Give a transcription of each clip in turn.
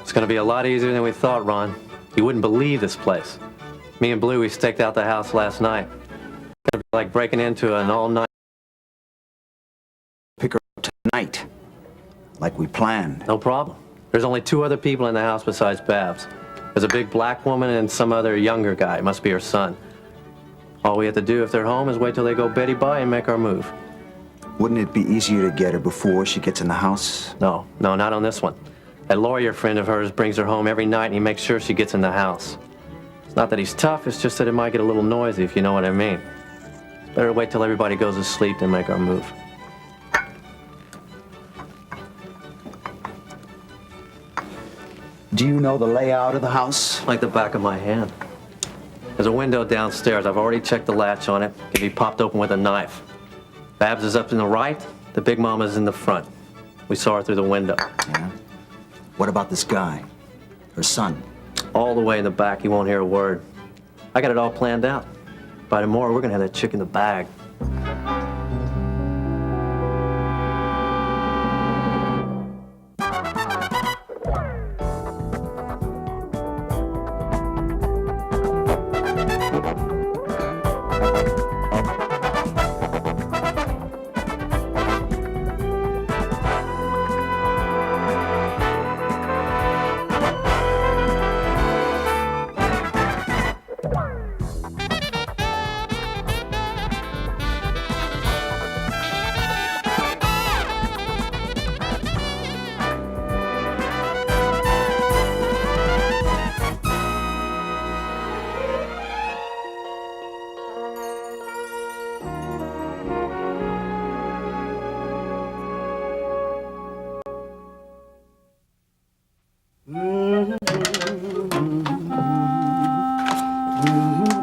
It's gonna be a lot easier than we thought, Ron. You wouldn't believe this place. Me and Blue, we staked out the house last night. It's gonna be like breaking into an all-night... Pick her up tonight, like we planned. No problem. There's only 2 other people in the house besides Babs. There's a big black woman and some other younger guy. Must be her son. All we have to do if they're home is wait till they go Betty by and make our move. Wouldn't it be easier to get her before she gets in the house? No, not on this one. That lawyer friend of hers brings her home every night and he makes sure she gets in the house. It's not that he's tough, it's just that it might get a little noisy, if you know what I mean. Better wait till everybody goes to sleep than make our move. Do you know the layout of the house? Like the back of my hand. There's a window downstairs. I've already checked the latch on it. It can be popped open with a knife. Babs is up in the right, the big mama's in the front. We saw her through the window. Yeah? What about this guy? Her son? All the way in the back, he won't hear a word. I got it all planned out. By tomorrow, we're gonna have that chick in the bag.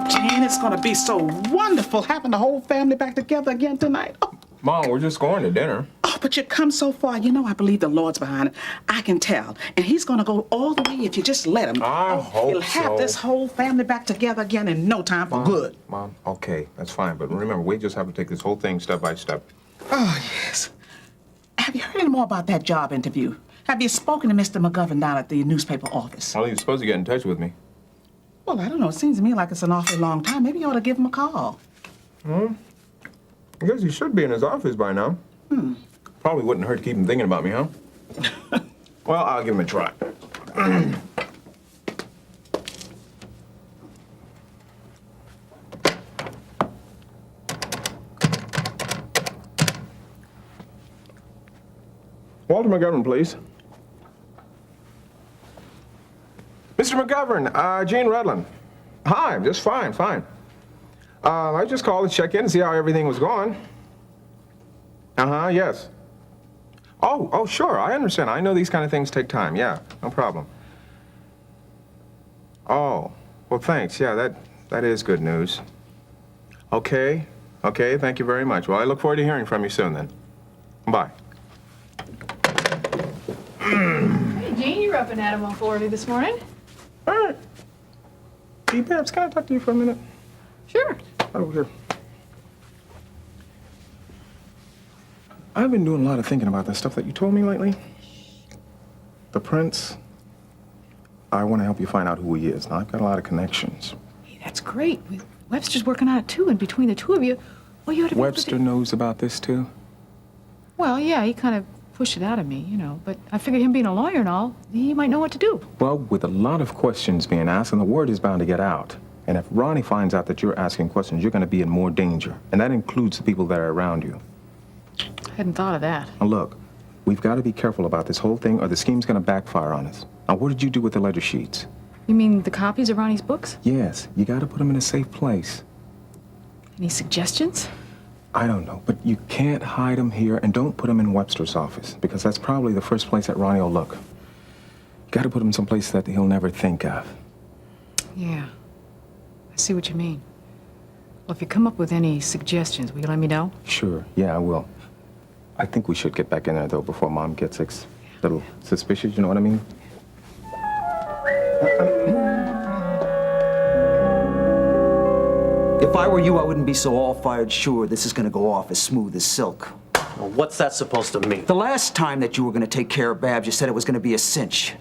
Jane, it's gonna be so wonderful having the whole family back together again tonight. Oh, Mom, we're just going to dinner. but you've come so far. You know I believe the Lord's behind it. I can tell. And he's gonna go all the way if you just let him. I hope He'll have so. this whole family back together again in no time for good. Mom, okay, that's fine. But remember, we just have to take this whole thing step by step. Oh, yes. Have you heard any more about that job interview? Have you spoken to Mr. McGovern down at the newspaper office? Well, you're supposed to get in touch with me. Well, I don't know. It seems to me like it's an awfully long time. Maybe you ought to give him a call. I guess he should be in his office by now. Probably wouldn't hurt to keep him thinking about me, huh? Well, I'll give him a try. Walter McGovern, please. Mr. McGovern, Gene Redlin. Hi, just fine. I just called to check in and see how everything was going. Yes. Oh, sure, I understand. I know these kind of things take time. Yeah, no problem. Oh, well, thanks. Yeah, that is good news. Okay, thank you very much. Well, I look forward to hearing from you soon then. Bye. Hey, Gene, you're up and at 'em awful early this morning. All right. Hey, Babs, can I talk to you for a minute? Sure. Over here. I've been doing a lot of thinking about that stuff that you told me lately. The prince. I want to help you find out who he is. Now, I've got a lot of connections. Hey, that's great. Webster's working on it, too, and between the two of you, well, you ought to be able to Webster knows about this, too? Well, yeah, he kind of pushed it out of me, you know, but I figure him being a lawyer and all, he might know what to do. Well, with a lot of questions being asked, and the word is bound to get out. And if Ronnie finds out that you're asking questions, you're going to be in more danger. And that includes the people that are around you. I hadn't thought of that. Now, look, we've got to be careful about this whole thing, or the scheme's going to backfire on us. Now, what did you do with the ledger sheets? You mean the copies of Ronnie's books? Yes, you got to put them in a safe place. Any suggestions? I don't know, but you can't hide them here, and don't put them in Webster's office, because that's probably the first place that Ronnie will look. You got to put them someplace that he'll never think of. Yeah, I see what you mean. Well, if you come up with any suggestions, will you let me know? Sure, yeah, I will. I think we should get back in there, though, before Mom gets a little suspicious, you know what I mean? If I were you, I wouldn't be so all-fired sure this is gonna go off as smooth as silk. Well, what's that supposed to mean? The last time that you were gonna take care of Babs, you said it was gonna be a cinch.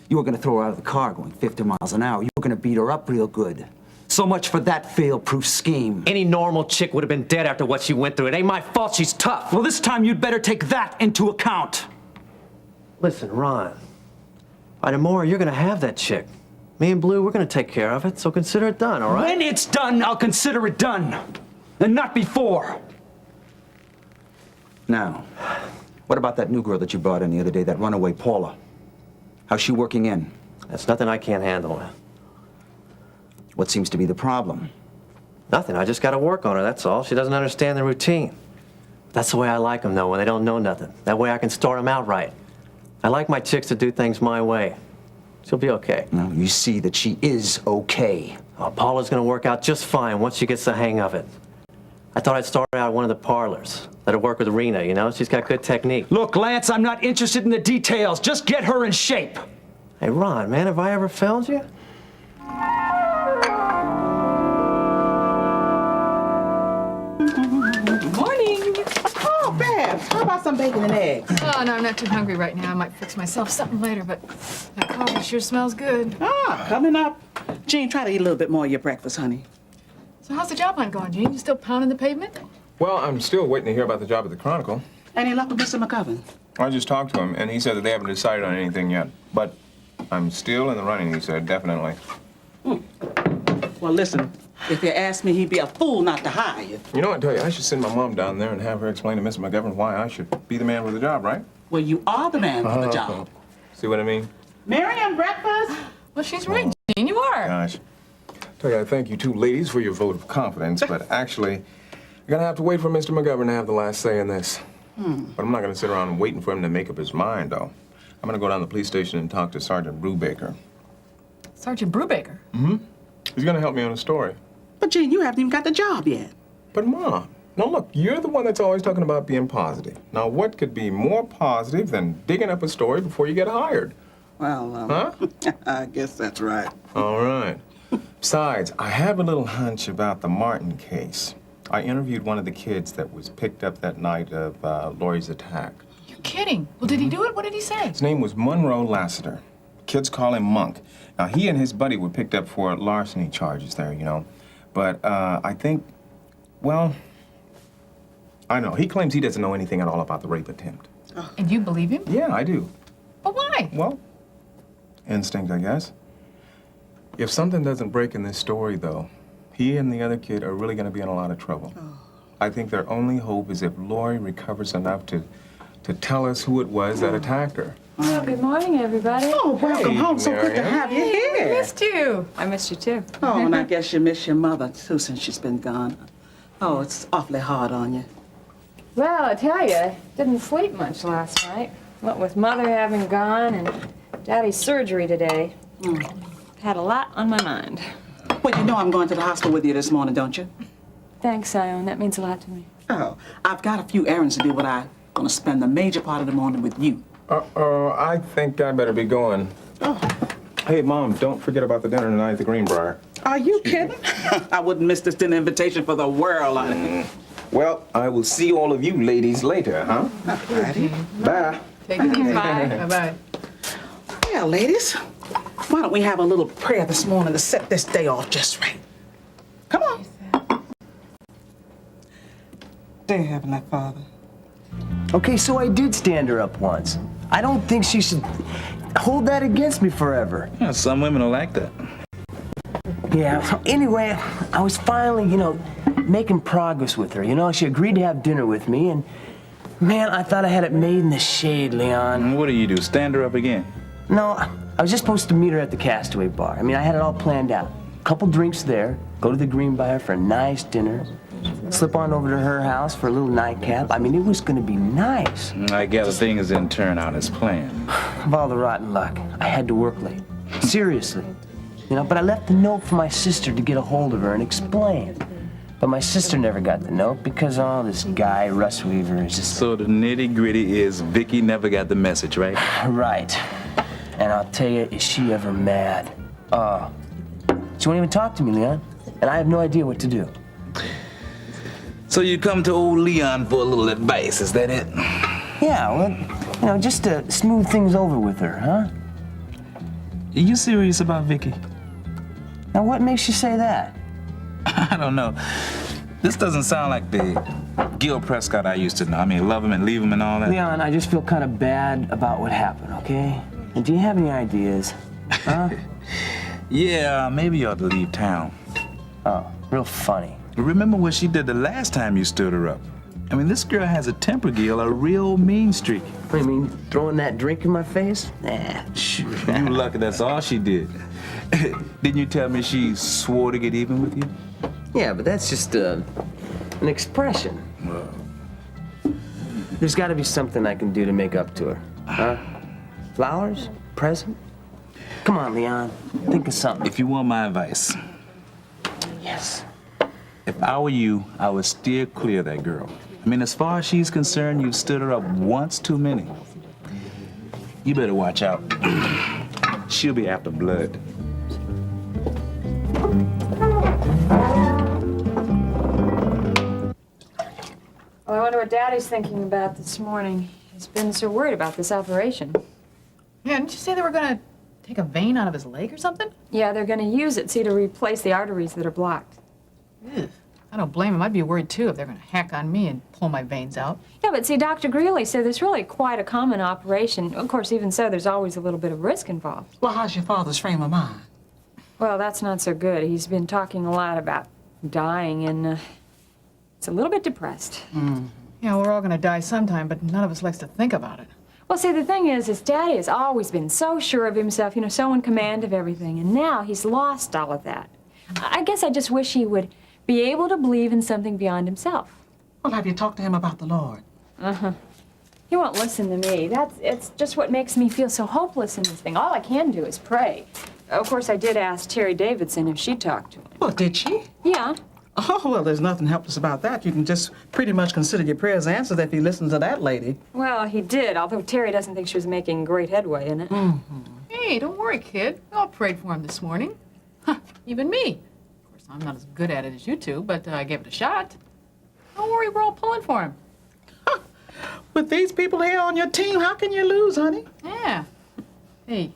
You were gonna throw her out of the car going 50 miles an hour. You were gonna beat her up real good. So much for that fail-proof scheme. Any normal chick would have been dead after what she went through. It ain't my fault she's tough. Well, this time you'd better take that into account. Listen, Ron. By tomorrow, you're gonna have that chick. Me and Blue, we're gonna take care of it, so consider it done, all right? When it's done, I'll consider it done. And not before. Now, what about that new girl that you brought in the other day, that runaway Paula? How's she working in? That's nothing I can't handle. What seems to be the problem? Nothing. I just gotta work on her, that's all. She doesn't understand the routine. That's the way I like them, though, when they don't know nothing. That way I can start them out right. I like my chicks to do things my way. She'll be okay. Now, you see that she is okay. Oh, Paula's gonna work out just fine once she gets the hang of it. I thought I'd start her out at one of the parlors. Let her work with Rena, you know? She's got good technique. Look, Lance, I'm not interested in the details. Just get her in shape. Hey, Ron, man, have I ever failed you? Morning! Oh, Babs, how about some bacon and eggs? Oh, no, I'm not too hungry right now. I might fix myself something later, but that coffee sure smells good. Ah, coming up. Jean, try to eat a little bit more of your breakfast, honey. So how's the job hunt going, Gene? You still pounding the pavement? Well, I'm still waiting to hear about the job at the Chronicle. Any luck with Mr. McGovern? I just talked to him, and he said that they haven't decided on anything yet. But I'm still in the running, he said, definitely. Well, listen, if you ask me, he'd be a fool not to hire you. You know what, I tell you, I should send my mom down there and have her explain to Mr. McGovern why I should be the man for the job, right? Well, you are the man for the job. See what I mean? Miriam, breakfast? Well, she's right, Gene. You are. Gosh. Tell you, I thank you two ladies for your vote of confidence, but actually, you're gonna have to wait for Mr. McGovern to have the last say in this. But I'm not gonna sit around waiting for him to make up his mind, though. I'm gonna go down to the police station and talk to Sergeant Brubaker. Sergeant Brubaker. He's gonna help me on a story. But, Jean, you haven't even got the job yet. But Mom, now look, you're the one that's always talking about being positive. Now, what could be more positive than digging up a story before you get hired? Well, Huh? I guess that's right. All right. Besides, I have a little hunch about the Martin case. I interviewed one of the kids that was picked up that night of Lori's attack. You're kidding. Well, did he do it? What did he say? His name was Monroe Lassiter. Kids call him Monk. Now, he and his buddy were picked up for larceny charges there, you know. But I think, well, I know. He claims he doesn't know anything at all about the rape attempt. And you believe him? Yeah, I do. But why? Well, instinct, I guess. If something doesn't break in this story, though, he and the other kid are really going to be in a lot of trouble. I think their only hope is if Lori recovers enough to tell us who it was that attacked her. Well, good morning, everybody. Oh, welcome Hey, home. So good to Miriam. have you I here. missed you. I missed you, too. Oh, and I guess you miss your mother, too, since she's been gone. Oh, it's awfully hard on you. Well, I tell you, I didn't sleep much last night. What with Mother having gone and Daddy's surgery today. Had a lot on my mind. Well, you know I'm going to the hospital with you this morning, don't you? Thanks, Ione. That means a lot to me. Oh, I've got a few errands to do, but I'm going to spend the major part of the morning with you. Uh-oh, I think I better be going. Oh. Hey, Mom, don't forget about the dinner tonight at the Greenbrier. Are you kidding? I wouldn't miss this dinner invitation for the world. Well, I will see all of you ladies later, huh? Bye. Take it easy. Bye-bye. Well, ladies, why don't we have a little prayer this morning to set this day off just right? Come on. Dear Heavenly Father. Okay, so I did stand her up once. I don't think she should hold that against me forever. Yeah, some women are like that. Yeah, so anyway, I was finally, making progress with her. She agreed to have dinner with me, and man, I thought I had it made in the shade, Leon. And what do you do, stand her up again? No, I was just supposed to meet her at the Castaway Bar. I had it all planned out. Couple drinks there, go to the Greenbrier for a nice dinner, slip on over to her house for a little nightcap. It was gonna be nice. I gather things didn't turn out as planned. Of all the rotten luck, I had to work late. Seriously. But I left the note for my sister to get a hold of her and explain. But my sister never got the note because, this guy, Russ Weaver, is just... So the nitty-gritty is Vicky never got the message, right? Right. And I'll tell you, is she ever mad? She won't even talk to me, Leon. And I have no idea what to do. So you come to old Leon for a little advice, is that it? Yeah, well, just to smooth things over with her, huh? Are you serious about Vicky? Now, what makes you say that? I don't know. This doesn't sound like the Gil Prescott I used to know. I mean, love him and leave him and all that. Leon, I just feel kind of bad about what happened, okay? And do you have any ideas? Huh? Yeah, maybe you ought to leave town. Oh, real funny. Remember what she did the last time you stood her up? I mean, this girl has a temper, Gil, a real mean streak. What, you mean throwing that drink in my face? Nah. You lucky that's all she did. Didn't you tell me she swore to get even with you? Yeah, but that's just an expression. Well, There's got to be something I can do to make up to her. Huh? Flowers? Present? Come on, Leon. Think of something. if you want my advice, Yes. if I were you, I would steer clear of that girl. I mean, as far as she's concerned, you've stood her up once too many. You better watch out. She'll be after blood. Well, I wonder what Daddy's thinking about this morning. He's been so worried about this operation. Yeah, didn't you say they were gonna take a vein out of his leg or something? Yeah, they're gonna use it, see, to replace the arteries that are blocked. Ugh. I don't blame him. I'd be worried too if they're gonna hack on me and pull my veins out. Yeah, but see, Dr. Greeley said it's really quite a common operation. Of course, even so, there's always a little bit of risk involved. Well, how's your father's frame of mind? Well, that's not so good. He's been talking a lot about dying, and he's a little bit depressed. Yeah, we're all gonna die sometime, but none of us likes to think about it. Well, see, the thing is, his daddy has always been so sure of himself, you know, so in command of everything, and now he's lost all of that. I guess I just wish he would be able to believe in something beyond himself. Well, have you talked to him about the Lord? He won't listen to me. It's just what makes me feel so hopeless in this thing. All I can do is pray. Of course, I did ask Terry Davidson if she talked to him. Well, did she? Yeah. Oh, well, there's nothing helpless about that. You can just pretty much consider your prayers answered if you listen to that lady. Well, he did, although Terry doesn't think she was making great headway in it. Hey, don't worry, kid. We all prayed for him this morning. Huh, even me. Of course, I'm not as good at it as you two, but I gave it a shot. Don't worry, we're all pulling for him. With these people here on your team, how can you lose, honey? Yeah. Hey,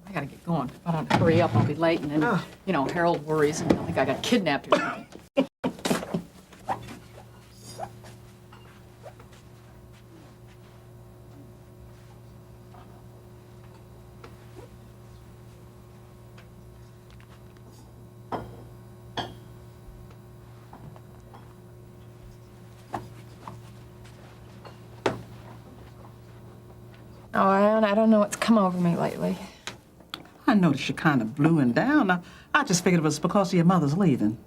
I gotta get going. If I don't hurry up, I'll be late, and then, you know, Harold worries and he'll think I got kidnapped or something. Oh, I don't know what's come over me lately. I noticed you're kind of blue and down. I just figured it was because of your mother's leaving.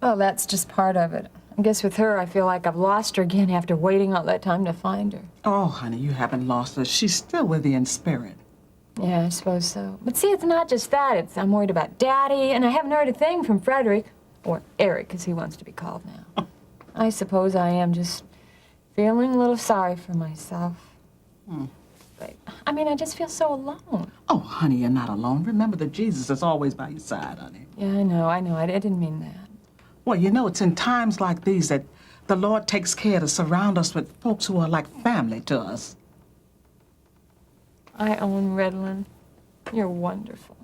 Well, that's just part of it. I guess with her, I feel like I've lost her again after waiting all that time to find her. Oh, honey, you haven't lost her. She's still with you in spirit. Yeah, I suppose so. But see, it's not just that. I'm worried about Daddy, and I haven't heard a thing from Frederick, or Eric, as he wants to be called now. I suppose I am just feeling a little sorry for myself. But, I mean, I just feel so alone. Oh, honey, you're not alone. Remember that Jesus is always by your side, honey. Yeah, I know. I didn't mean that. Well, you know, it's in times like these that the Lord takes care to surround us with folks who are like family to us. I own Redland. You're wonderful.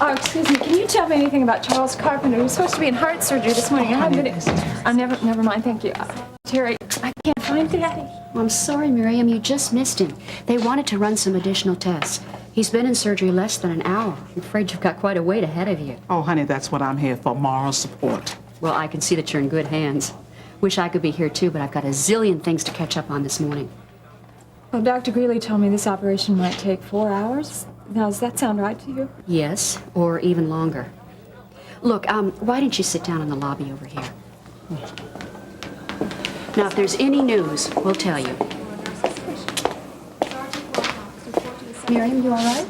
Oh, excuse me. Can you tell me anything about Charles Carpenter? He was supposed to be in heart surgery this morning. Never mind. Thank you. Terry, I can't find Daddy. I'm sorry, Miriam, you just missed him. They wanted to run some additional tests. He's been in surgery less than an hour. I'm afraid you've got quite a wait ahead of you. Oh, honey, that's what I'm here for, moral support. Well, I can see that you're in good hands. Wish I could be here too, but I've got a zillion things to catch up on this morning. Well, Dr. Greeley told me this operation might take 4 hours. Now, does that sound right to you? Yes, or even longer. Look, why don't you sit down in the lobby over here? Now, if there's any news, we'll tell you. Miriam, you all right?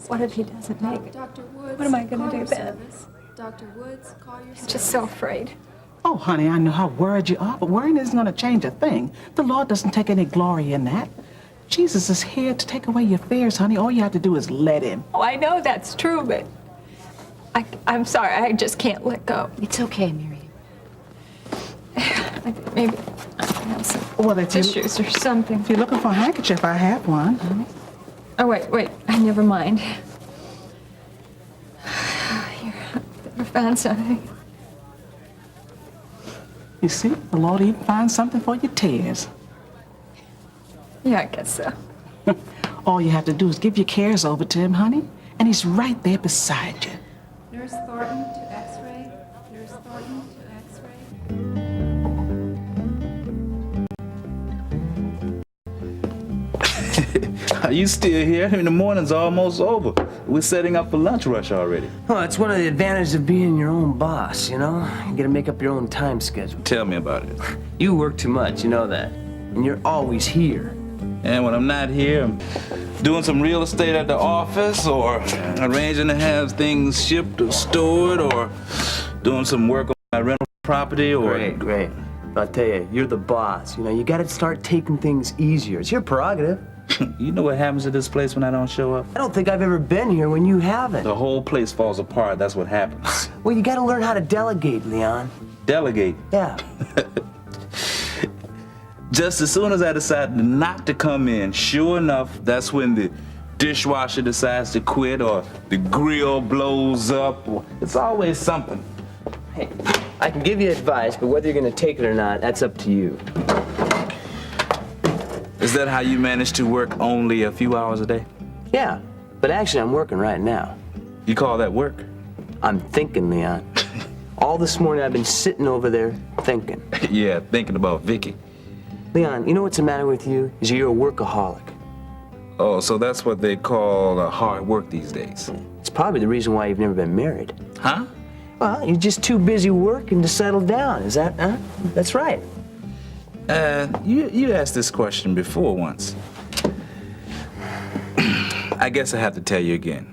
What if he doesn't make it? Dr. Woods, What am I gonna call do your then? service. Dr. Woods, call your I'm just so afraid. Oh, honey, I know how worried you are, but worrying isn't going to change a thing. The Lord doesn't take any glory in that. Jesus is here to take away your fears, honey. All you have to do is let him. Oh, I know that's true, but I'm sorry, I just can't let go. It's okay, Miriam. I think maybe I can have some Well, if tissues or something. you're looking for a handkerchief, I have one, honey. Oh, wait, never mind. Here, I found something. You see, the Lord even finds something for your tears. Yeah, I guess so. All you have to do is give your cares over to him, honey, and he's right there beside you. Nurse Thornton to X-ray. Nurse Thornton to X-ray. Are you still here? I mean, the morning's almost over. We're setting up for lunch rush already. Oh, it's one of the advantages of being your own boss, you know? You gotta make up your own time schedule. Tell me about it. You work too much, you know that. And you're always here. And when I'm not here, I'm doing some real estate at the office, or arranging to have things shipped or stored, or doing some work on my rental property, or... Great. I'll tell you, you're the boss. You know, you gotta start taking things easier. It's your prerogative. You know what happens to this place when I don't show up? I don't think I've ever been here when you haven't. The whole place falls apart. That's what happens. Well, you gotta learn how to delegate, Leon. Delegate. Yeah. Just as soon as I decided not to come in, sure enough, that's when the dishwasher decides to quit, or the grill blows up. Or it's always something. Hey, I can give you advice, but whether you're gonna take it or not, that's up to you. Is that how you manage to work only a few hours a day? Yeah, but actually I'm working right now. You call that work? I'm thinking, Leon. All this morning I've been sitting over there thinking. Yeah, thinking about Vicky. Leon, you know what's the matter with you? Is you're a workaholic. Oh, so that's what they call hard work these days. It's probably the reason why you've never been married. Huh? Well, you're just too busy working to settle down. Is that, huh? That's right. You asked this question before once. I guess I have to tell you again.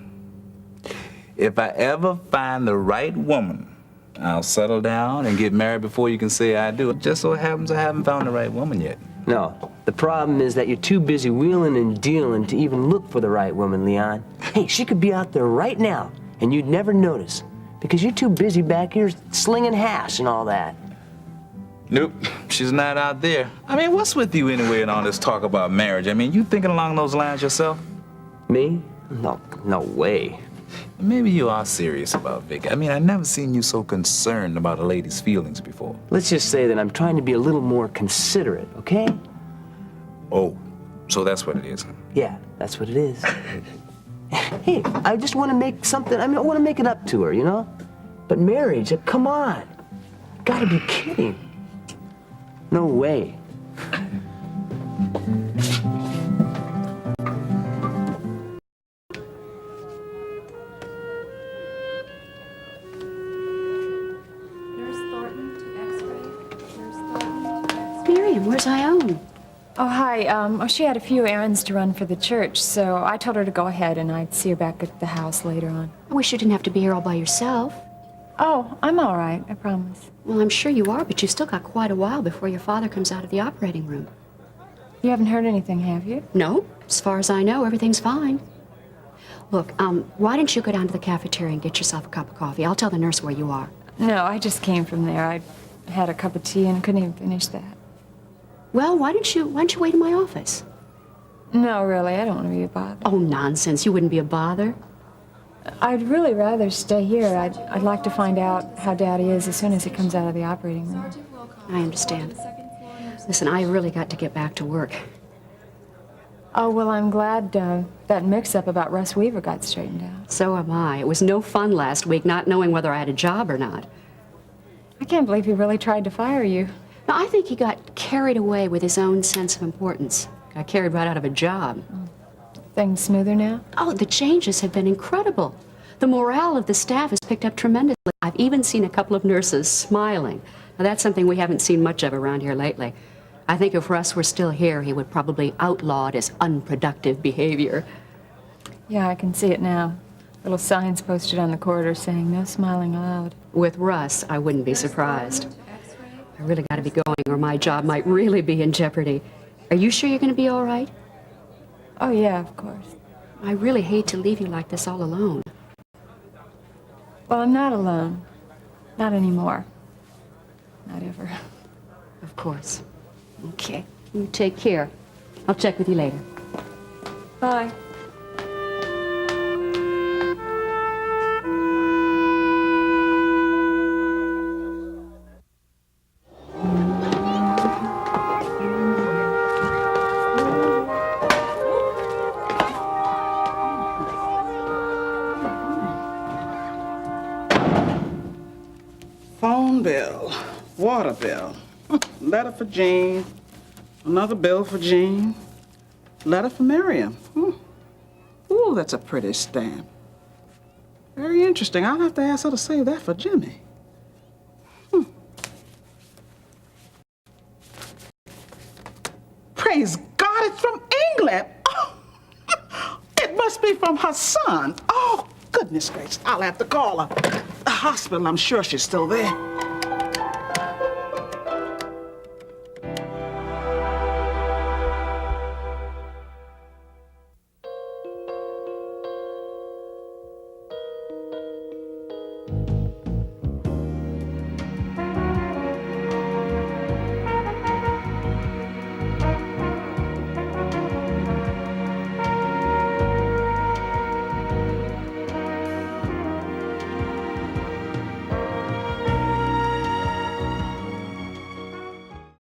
If I ever find the right woman, I'll settle down and get married before you can say I do. It just so happens I haven't found the right woman yet. No, the problem is that you're too busy wheeling and dealing to even look for the right woman, Leon. Hey, she could be out there right now, and you'd never notice, because you're too busy back here slinging hash and all that. Nope, she's not out there. I mean, what's with you anyway and all this talk about marriage? I mean, you thinking along those lines yourself? Me? No way. Maybe you are serious about Vic. I mean, I've never seen you so concerned about a lady's feelings before. Let's just say that I'm trying to be a little more considerate, okay? Oh, so that's what it is. Yeah, that's what it is. Hey, I just want to make something, I want to make it up to her, you know? But marriage, come on. Gotta be kidding. No way. Nurse Thornton to X-ray. Nurse Thornton to X-ray. Miriam, where's Ione? Oh, hi. She had a few errands to run for the church, so I told her to go ahead and I'd see her back at the house later on. I wish you didn't have to be here all by yourself. Oh, I'm all right, I promise. Well, I'm sure you are, but you've still got quite a while before your father comes out of the operating room. You haven't heard anything, have you? No, as far as I know, everything's fine. Look, why don't you go down to the cafeteria and get yourself a cup of coffee? I'll tell the nurse where you are. No, I just came from there. I had a cup of tea and couldn't even finish that. Well, why don't you wait in my office? No, really, I don't want to be a bother. Oh, nonsense. You wouldn't be a bother. I'd really rather stay here. I'd like to find out how Daddy is as soon as he comes out of the operating room. Sergeant Wilcox. I understand. Second floor, nurse. Listen, I really got to get back to work. Oh, well, I'm glad that mix-up about Russ Weaver got straightened out. So am I. It was no fun last week not knowing whether I had a job or not. I can't believe he really tried to fire you. Now, I think he got carried away with his own sense of importance. Got carried right out of a job. Things smoother now? Oh, the changes have been incredible. The morale of the staff has picked up tremendously. I've even seen a couple of nurses smiling. Now, that's something we haven't seen much of around here lately. I think if Russ were still here, he would probably outlaw it as unproductive behavior. Yeah, I can see it now. Little signs posted on the corridor saying no smiling allowed. With Russ, I wouldn't be surprised. I really got to be going, or my job might really be in jeopardy. Are you sure you're going to be all right? Oh, yeah, of course. I really hate to leave you like this all alone. Well, I'm not alone. Not anymore. Not ever. Of course. Okay. You take care. I'll check with you later. Bye. Phone bill, water bill, letter for Jean, another bill for Jean, letter for Miriam. Ooh, that's a pretty stamp. Very interesting. I'll have to ask her to save that for Jimmy. Praise God, it's from England. Oh, it must be from her son. Oh, goodness gracious, I'll have to call her. The hospital, I'm sure she's still there.